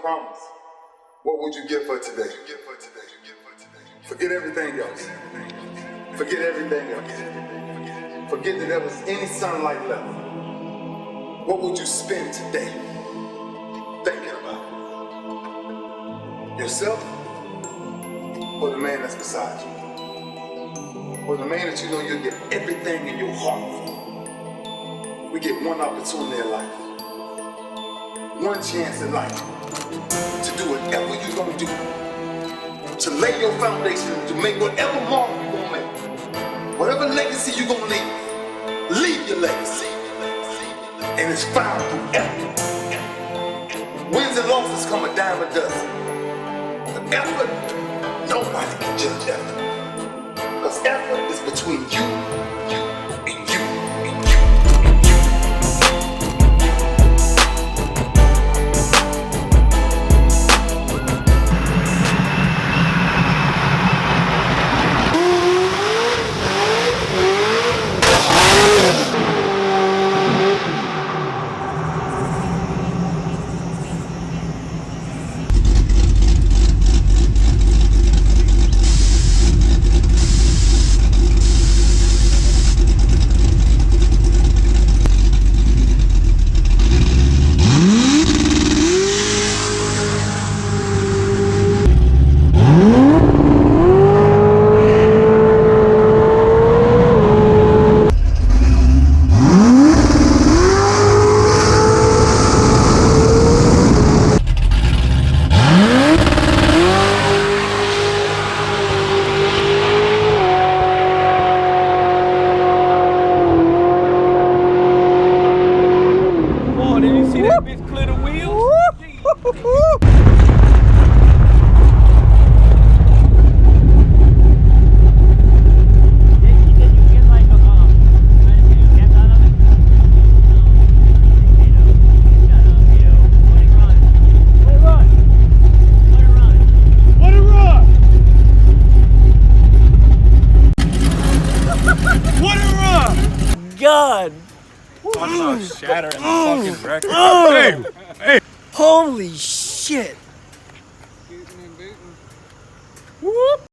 promise. What would you give her today? Forget everything else. Forget everything else. Forget that there was any sunlight left. What would you spend today thinking about? Yourself or the man that's beside you? Or the man that you know you'll give everything in your heart for? We get one opportunity in life, one chance in life to do whatever you're gonna do, to lay your foundation, to make whatever mark you're gonna make, whatever legacy you're gonna leave your legacy. And it's found through effort. Wins and losses come a dime a dozen. But effort, nobody can judge effort. Because effort is between you, and you, and you, and you. God! Talk about shattering the fucking record. Hey! Holy shit! Whoop!